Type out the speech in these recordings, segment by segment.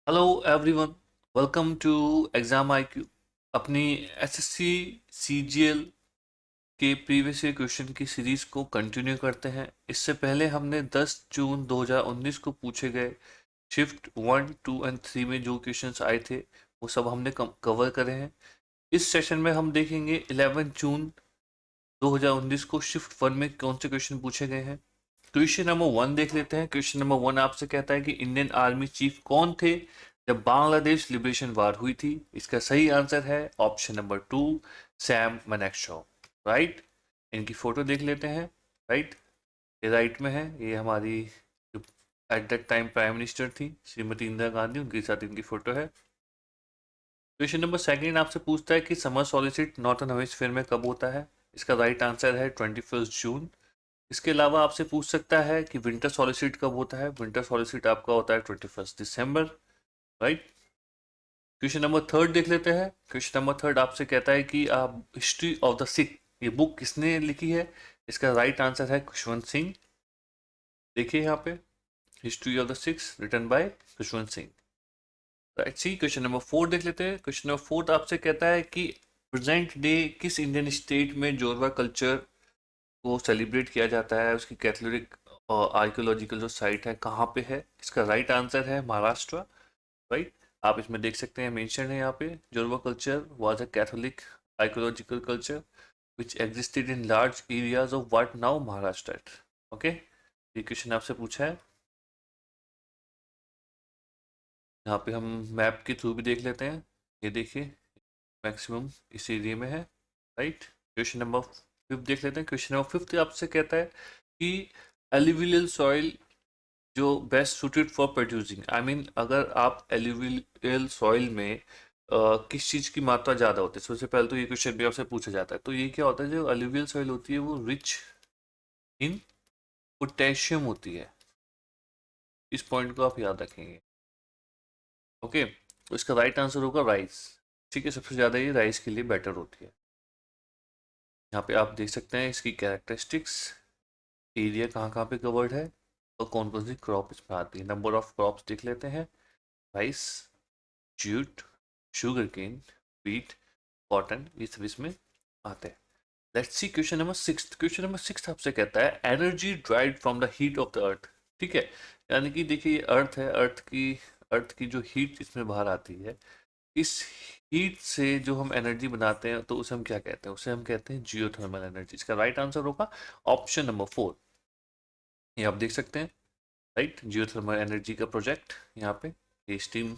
Hello everyone, welcome to exam IQ. अपनी SSC CGL के previous year question की series को कंटिन्यू करते हैं। इससे पहले हमने 10 जून 2019 को पूछे गए शिफ्ट 1, 2 एंड 3 में जो क्वेश्चंस आए थे वो सब हमने कवर करे हैं। इस सेशन में हम देखेंगे 11 जून 2019 को शिफ्ट 1 में कौन से क्वेश्चन पूछे गए हैं। क्वेश्चन नंबर 1 देख लेते हैं। क्वेश्चन नंबर 1 आपसे कहता है कि इंडियन आर्मी चीफ कौन थे जब बांग्लादेश लिबरेशन वार हुई थी। इसका सही आंसर है option number 2, Sam Manekshaw. Right, इनकी फोटो देख लेते हैं। राइट, ये राइट में है, ये हमारी at that time prime minister थी श्रीमती इंदिरा गांधी, उनके साथ इनकी फोटो है। क्वेश्चन नंबर सेकंड आपसे पूछता है कि समर सॉलिसिट नॉर्थन हेमिस्फीयर में कब होता है। इसका राइट आंसर है 21 जून। इसके अलावा आपसे पूछ सकता है कि विंटर सॉलिसिट कब होता है। विंटर सॉलिसिट आपका होता है 21 दिसंबर। राइट, क्वेश्चन नंबर थर्ड देख लेते हैं। क्वेश्चन नंबर थर्ड आपसे कहता है कि आप हिस्ट्री ऑफ द सिख ये बुक किसने लिखी है। इसका राइट आंसर है खुशवंत सिंह। देखिए यहाँ पे, history of the Sikhs written by Khushwant Singh. Right, see question number four देख लेते हैं। क्वेश्चन नंबर फोर्थ आपसे कहता है कि प्रेजेंट डे किस इंडियन स्टेट में जोरवा कल्चर को सेलिब्रेट किया जाता है, उसकी कैथोलिक आर्कियोलॉजिकल जो साइट है कहाँ पे है। इसका राइट आंसर है महाराष्ट्र। राइट, आप इसमें देख सकते हैं मेंशन है यहाँ पे, जोरवा कल्चर वाज अ कैथोलिक archaeological culture which existed in large areas of what now Maharashtra। Okay, ये क्वेश्चन आपसे पूछा है। यहाँ पे हम मैप के थ्रू भी देख लेते हैं। ये देखिए, मैक्सिमम इस एरिया में है। राइट, क्वेश्चन नंबर फिफ्थ देख लेते हैं। क्वेश्चन नंबर फिफ्थ आपसे कहता है कि एल्यूवियल सॉइल जो best suited for producing, I mean अगर आप एल्यूवियल सॉइल में किस चीज़ की मात्रा ज़्यादा होती है। सबसे पहले तो ये क्वेश्चन भी आपसे पूछा जाता है। तो ये क्या होता है, जो एल्यूवियल सॉइल होती है वो रिच इन पोटेशियम होती है। इस पॉइंट को आप याद रखेंगे। ओके, तो इसका राइट आंसर होगा राइस। ठीक है, सबसे ज़्यादा ये राइस के लिए बेटर होती है। यहाँ पे आप देख सकते हैं इसकी कैरेक्टरिस्टिक्स, एरिया कहाँ कहाँ पे कवर्ड है और कौन कौन सी क्रॉप इसमें आती है। नंबर ऑफ क्रॉप्स देख लेते हैं। Rice, jute, sugar cane, wheat, cotton, ये सब इसमें आते हैं। Let's see question number six. Question number six आपसे कहता है energy drive from the heat of the earth. ठीक है, यानी कि देखिए ये अर्थ है, अर्थ की जो हीट इसमें बाहर आती है, इस हीट से जो हम एनर्जी बनाते हैं तो उसे हम क्या कहते हैं, उसे हम कहते हैं जियोथर्मल एनर्जी। इसका राइट आंसर होगा ऑप्शन नंबर 4। ये आप देख सकते हैं। राइट, जियोथर्मल एनर्जी का प्रोजेक्ट यहाँ पे, ये स्टीम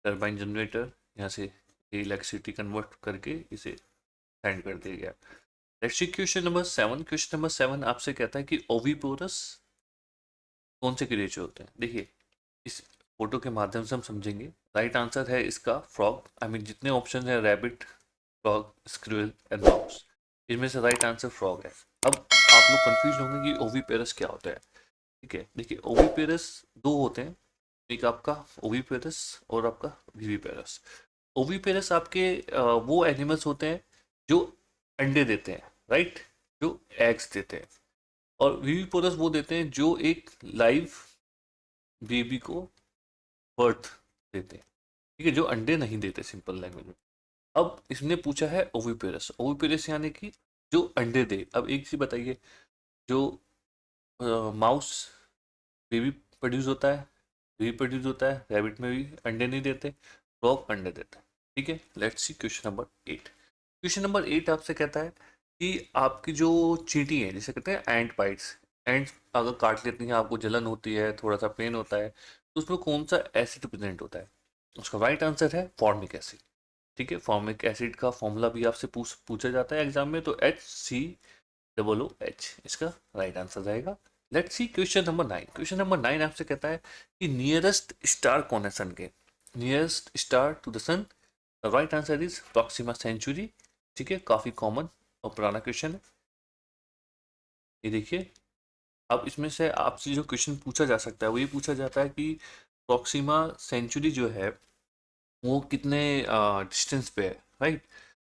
टरबाइन जनरेटर, यहाँ से इलेक्ट्रिसिटी कन्वर्ट करके इसे सेंड कर दिया गया। Let's see question number 7। Question number 7 आपसे कहता है कि ओविपोरस कौन से क्रिएचर होते हैं। देखिए, इस फोटो के माध्यम से हम समझेंगे। राइट आंसर है इसका फ्रॉग। आई मीन जितने ऑप्शन है rabbit, frog, squirrel and mouse, इनमें से राइट आंसर फ्रॉग है। अब आप लोग कंफ्यूज होंगे कि ओविपेरस क्या होता है। ठीक है, देखिए ओविपेरस दो होते हैं, एक आपका ओविपेरस और आपका विविपेरस। ओविपेरस आपके वो एनिमल्स होते हैं जो अंडे देते हैं। राइट, जो एग्स देते हैं। और विविपोरस वो देते हैं जो एक लाइव बेबी को बर्थ देते हैं। ठीक है, जो अंडे नहीं देते, सिंपल लैंग्वेज में। अब इसने पूछा है ओविपेरस। ओविपेरस यानी कि जो अंडे दे। अब एक चीज बताइए, जो माउस बेबी प्रोड्यूस होता है, बेबी प्रोड्यूस होता है, रैबिट में भी अंडे नहीं देते, फ्रॉग अंडे देता है। ठीक है, let's see question number 8। Question number 8 आपसे कहता है कि आपकी जो चींटी है, जिसे कहते हैं एंट बाइट्स, एंट अगर काट लेती हैं आपको जलन होती है, थोड़ा सा पेन होता है, तो उसमें कौन सा एसिड प्रेजेंट होता है। उसका राइट आंसर है फॉर्मिक एसिड। ठीक है, फॉर्मिक एसिड का फॉर्मूला भी आपसे पूछा जाता है एग्जाम में, तो HCOOH इसका राइट आंसर रहेगा। Let's see question number 9। Question number 9 आपसे कहता है कि नियरेस्ट स्टार कौन है सन के। Nearest star to the sun, the right answer is Proxima Centauri. ठीक है, काफी कॉमन और पुराना क्वेश्चन है। ये देखिए, अब इसमें से आपसे जो क्वेश्चन पूछा जा सकता है वो ये पूछा जाता है कि प्रॉक्सिमा सेंचुरी जो है वो कितने डिस्टेंस पे है। राइट,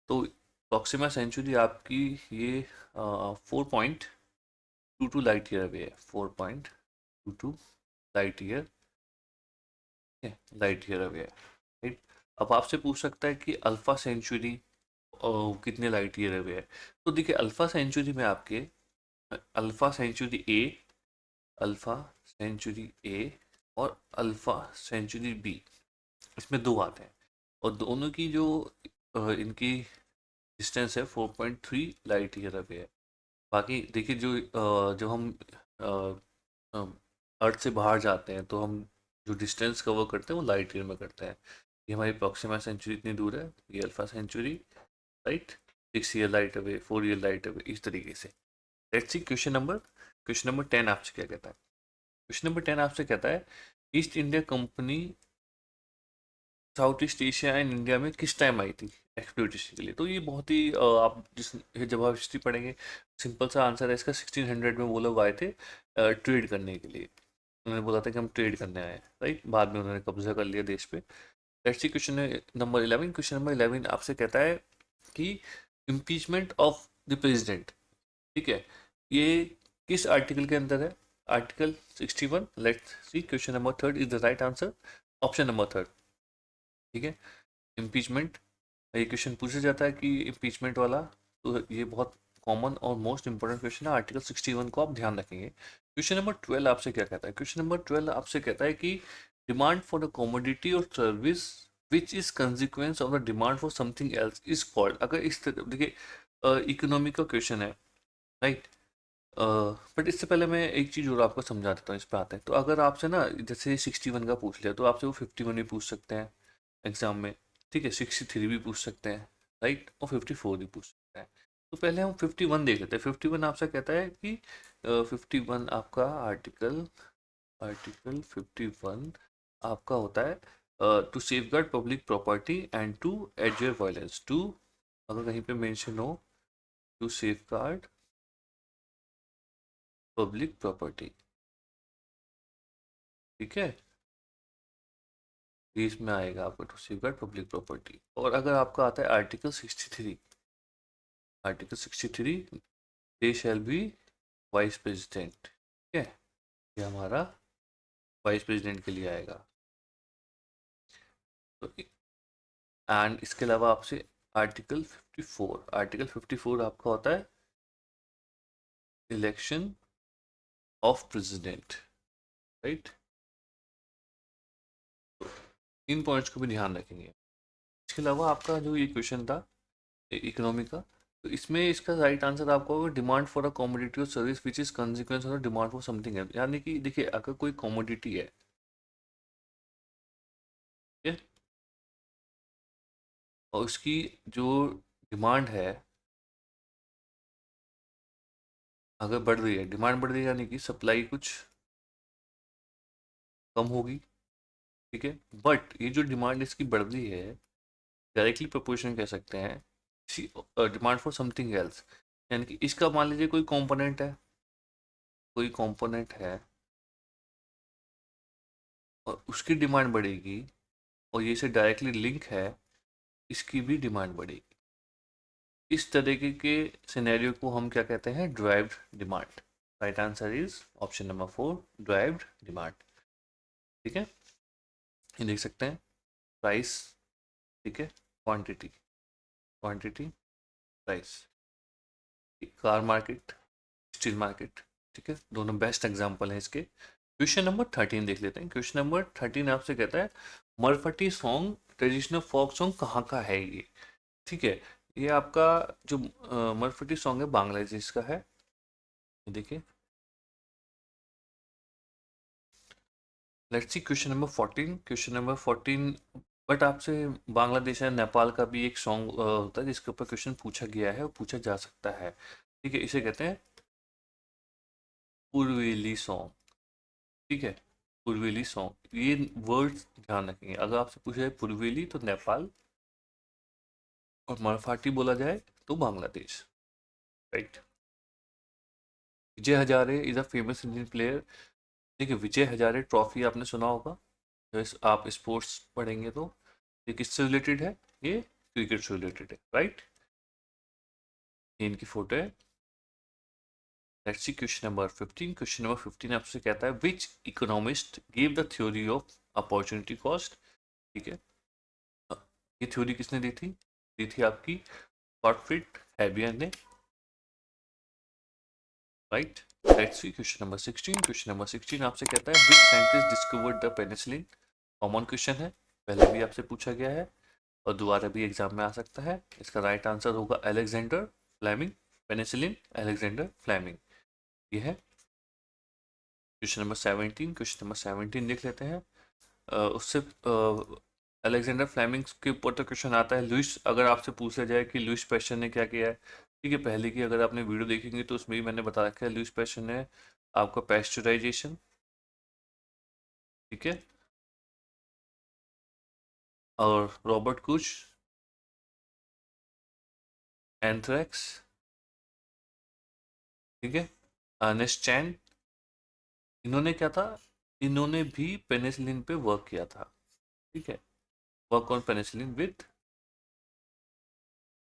तो प्रॉक्सिमा सेंचुरी आपकी ये 4.22 लाइट ईयर अवे है। 4.22 light year light year away है, राइट। अब आपसे पूछ सकता है कि अल्फा सेंचुरी कितने लाइट ईयर अवे है। तो देखिए अल्फा सेंचुरी में आपके Alpha Centauri A, Alpha Centauri A और अल्फा सेंचुरी बी, इसमें दो आते हैं और दोनों की जो इनकी डिस्टेंस है 4.3 लाइट ईयर अवे है। बाकी देखिए जब हम अर्थ से बाहर जाते हैं तो हम जो डिस्टेंस कवर करते हैं वो लाइट ईयर में करते हैं। ये हमारी प्रॉक्सिमा सेंचुरी इतनी दूर है, ये Alpha Centauri, right. 6 year light away, 4 year light away, इस तरीके से। लेट्स सी क्वेश्चन नंबर 10 आपसे क्या कहता है। क्वेश्चन नंबर 10 आपसे कहता है east India company south east Asia and India में किस टाइम आई थी एक्सप्लोरेशन के लिए। तो ये बहुत ही आप जिस जब आप हिस्ट्री पढ़ेंगे, सिंपल सा आंसर है इसका। 1600 में वो लोग आए थे ट्रेड करने के लिए। उन्होंने बोला था कि हम ट्रेड करने आए हैं, राइट। बाद में उन्होंने कब्जा कर लिया देश पे। Let's see question number 11। Question number 11 आपसे कहता है कि इम्पीचमेंट ऑफ द प्रेसिडेंट, ठीक है, ये किस आर्टिकल के अंदर है। Article 61। Let's see question number 3 is the right answer, option number 3, ठीक है। इम्पीचमेंट, ये क्वेश्चन पूछा जाता है कि इम्पीचमेंट वाला, तो ये बहुत कॉमन और मोस्ट इंपॉर्टेंट क्वेश्चन है। आर्टिकल 61 को आप ध्यान रखेंगे। क्वेश्चन नंबर 12 आपसे क्या कहता है। क्वेश्चन नंबर 12 आपसे कहता है कि डिमांड फॉर द कमोडिटी और service which is consequence of the demand for something else is called. अगर इस तरह देखिए इकोनॉमी का क्वेश्चन है, राइट। बट इससे पहले मैं एक चीज़ और आपको समझा देता हूँ, इस पे आते हैं। तो अगर आपसे ना जैसे 61 का पूछ लिया तो आपसे वो 51 भी पूछ सकते हैं एग्जाम में, ठीक है। 63 भी पूछ सकते हैं, राइट, और 54 भी पूछ सकते हैं। तो पहले हम 51 देख लेते हैं। 51 आपसे कहता है कि 51 आपका आर्टिकल आर्टिकल 51 आपका होता है to safeguard public property and to abjure violence to, अगर कहीं पे मेंशन हो, to safeguard public property, ठीक है। ये इसमें आएगा आपका to safeguard public property. और अगर आपका आता है article 63, article 63 they shall be vice president, ठीक है। ये हमारा वाइस प्रेसिडेंट के लिए आएगा। तो एंड इसके अलावा आपसे आर्टिकल 54, आर्टिकल 54 आपका होता है election of president, right. In points को भी ध्यान रखेंगे। इसके अलावा आपका जो ये क्वेश्चन था इकोनॉमी का, तो इसमें इसका राइट आंसर आपका होगा डिमांड फॉर अ कमोडिटी और service which is consequence of demand for something है। यानी कि देखिए अगर कोई कमोडिटी है, ठीक है, और उसकी जो डिमांड है अगर बढ़ रही है, डिमांड बढ़ रही है यानी कि सप्लाई कुछ कम होगी, ठीक है। बट ये जो डिमांड इसकी बढ़ रही है डायरेक्टली प्रोपोर्शन कह सकते हैं डिमांड फॉर समथिंग एल्स। यानी कि इसका मान लीजिए कोई कंपोनेंट है, कोई कंपोनेंट है और उसकी डिमांड बढ़ेगी और ये से डायरेक्टली लिंक है, इसकी भी डिमांड बढ़ेगी। इस तरीके के सिनेरियो को हम क्या कहते हैं, derived demand. Right answer is option number 4, derived demand, ठीक है। ये देख सकते हैं प्राइस, ठीक है, quantity, quantity, price, car market, steel market, ठीक है, दोनों बेस्ट एग्जांपल हैं इसके। क्वेश्चन नंबर 13 देख लेते हैं। क्वेश्चन नंबर 13 आपसे कहता है मरफटी सॉन्ग ट्रेडिशनल फोक सॉन्ग कहाँ का है ये, ठीक है। ये आपका जो मरफटी सॉन्ग है बांग्लादेश का है, ये देखिए। Let's see question number 14। Question number 14 but आपसे बांग्लादेश या नेपाल का भी एक सॉन्ग होता है जिसके ऊपर क्वेश्चन पूछा गया है और पूछा जा सकता है, ठीक है। इसे कहते हैं पूर्वेली सॉन्ग, ठीक है। पूर्वेली सॉन्ग, ये वर्ड्स ध्यान रखेंगे। अगर आपसे पूछा जाए पूर्वेली तो नेपाल और मरफाटी बोला जाए तो Bangladesh, right. Vijay Hazare is a famous Indian player, ठीक है। विजय हजारे ट्रॉफी आपने सुना होगा, आप स्पोर्ट्स पढ़ेंगे तो। ये किससे रिलेटेड है, ये क्रिकेट से रिलेटेड है, राइट। ये इनकी फोटो है। Let's see question number 15। Question number 15 आपसे कहता है which economist give the theory of opportunity cost, ठीक है। ये थ्योरी किसने दी थी आपकी गॉटफ्रीड हैबियर ने, right. Let's see question number 16। Question number 16 आपसे कहता है which scientist discovered the penicillin. Common question है, पहले भी आपसे पूछा गया है और दोबारा भी एग्जाम में आ सकता है। इसका राइट आंसर होगा Alexander Fleming. Penicillin Alexander Fleming, ये है। Question number 17। क्वेश्चन नंबर 17 देख लेते हैं। उससे अलेक्जेंडर फ्लेमिंग के ऊपर तो क्वेश्चन आता है। लुइस, अगर आपसे पूछा जाए कि लुइस पैस्चर ने क्या किया है, ठीक है, पहले की अगर आपने वीडियो देखेंगे तो उसमें भी मैंने बता रखा है लुइस पैस्चर ने आपका पेस्चराइजेशन, ठीक है, और रॉबर्ट कुच एंथ्रैक्स, ठीक है, अर्नेस्ट चैन, इन्होंने क्या था, इन्होंने भी पेनिसिलिन पे वर्क किया था, ठीक है, work on penicillin with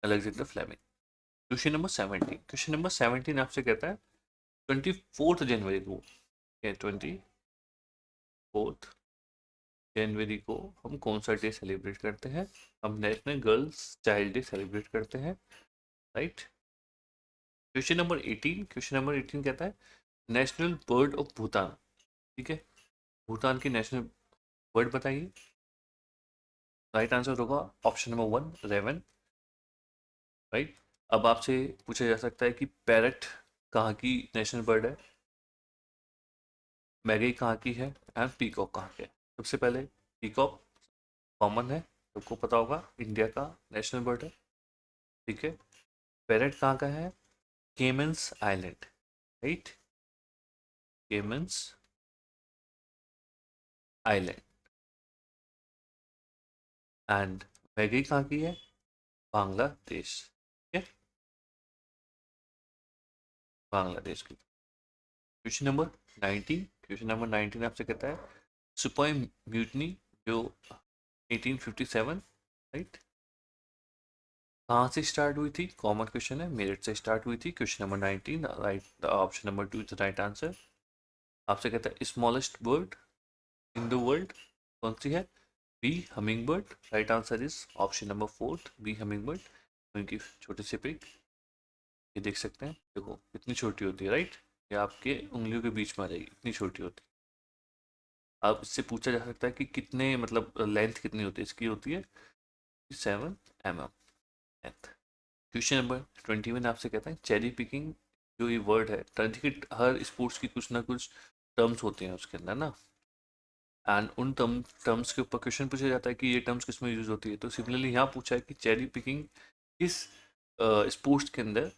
Alexander Fleming. Question number 17। Question number 17 आपसे कहता है 24 जनवरी को, 24 जनवरी को हम कौन सा डे सेलिब्रेट करते हैं? हम national girls child day celebrate करते हैं, right. Question number 18। Question number 18 कहता है नेशनल बर्ड ऑफ भूटान, ठीक है, भूटान की नेशनल बर्ड बताइए। राइट आंसर होगा ऑप्शन नंबर 1 रेवन, राइट। अब आपसे पूछा जा सकता है कि पैरट कहाँ की नेशनल बर्ड है, मैगी कहाँ की है, एंड पीकॉक कहाँ के है। सबसे पहले पीकॉक कॉमन है, सबको पता होगा, इंडिया का नेशनल बर्ड है, ठीक है। पैरट कहाँ का है? Caymans island, right, Caymans island. And Maggi कहाँ की है? बांग्लादेश, ठीक है, बांग्लादेश की। Question number 19। क्वेश्चन नंबर 19 आपसे कहता है सुपॉय म्यूटनी जो 1857, राइट, कहाँ से स्टार्ट हुई थी? कॉमन क्वेश्चन है, मेरठ से स्टार्ट हुई थी। Question number 19, right, option number 2 is the right answer. आपसे कहता है smallest bird in the world कौन सी है? B hummingbird. Right answer is option number 4 B hummingbird. उनकी छोटे से पिक, ये देख सकते हैं, देखो इतनी छोटी होती है, राइट, ये आपके उंगलियों के बीच में आ जाएगी, इतनी छोटी होती है। अब इससे पूछा जा सकता है कि कितने, मतलब लेंथ कितनी होती है इसकी? होती है 7 mm लेंथ। क्वेश्चन नंबर 21 आपसे कहता है चेरी पिकिंग जो ये वर्ड है, देखिए हर स्पोर्ट्स की कुछ ना कुछ टर्म्स होते हैं उसके अंदर ना, एंड उन टर्म्स के ऊपर क्वेश्चन पूछा जाता है कि ये टर्म्स किस में यूज होती है। तो सिमिलरली यहाँ पूछा है कि चेरी पिकिंग किस स्पोर्ट्स के अंदर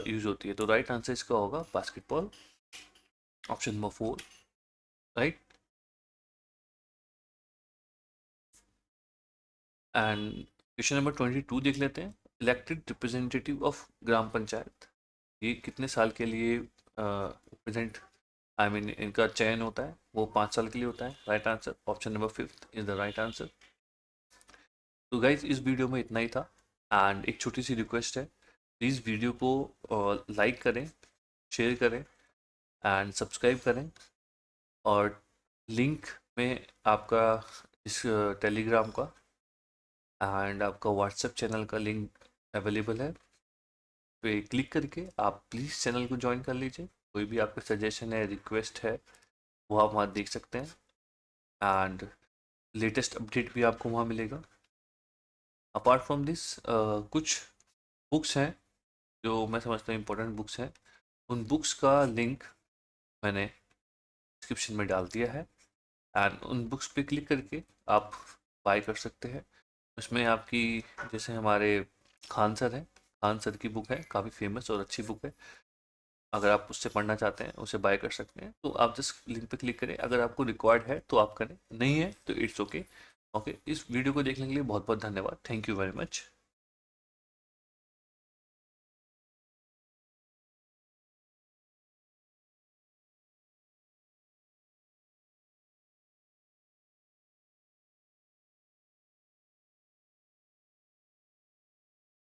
यूज होती है। तो राइट आंसर इसका होगा basketball, option number 4, right. And question number 22 देख लेते हैं elected representative of gram panchayat, ये कितने साल के लिए रिप्रेजेंट, आई मीन इनका चयन होता है? वो 5 साल के लिए होता है। Right answer option number 5 is the right answer. तो गाइज इस वीडियो में इतना ही था, एंड एक छोटी सी रिक्वेस्ट है, प्लीज़ वीडियो को लाइक करें, शेयर करें एंड सब्सक्राइब करें, और लिंक में आपका इस टेलीग्राम का एंड आपका व्हाट्सएप चैनल का लिंक अवेलेबल है, पे क्लिक करके आप प्लीज़ चैनल को ज्वाइन कर लीजिए। कोई भी आपका सजेशन है, रिक्वेस्ट है, वो आप वहाँ देख सकते हैं, एंड लेटेस्ट अपडेट भी आपको वहाँ मिलेगा। अपार्ट फ्रॉम दिस कुछ बुक्स हैं जो मैं समझता हूँ इम्पोर्टेंट बुक्स हैं, उन बुक्स का लिंक मैंने डिस्क्रिप्शन में डाल दिया है, एंड उन बुक्स पे क्लिक करके आप बाय कर सकते हैं। उसमें आपकी, जैसे हमारे खान सर हैं, खान सर की बुक है, काफ़ी फेमस और अच्छी बुक है, अगर आप उससे पढ़ना चाहते हैं उसे बाय कर सकते हैं। तो आप जस्ट लिंक पे क्लिक करें, अगर आपको रिक्वायर्ड है तो आप करें, नहीं है तो इट्स ओके। ओके, इस वीडियो को देखने के लिए बहुत बहुत धन्यवाद, थैंक यू वेरी मच।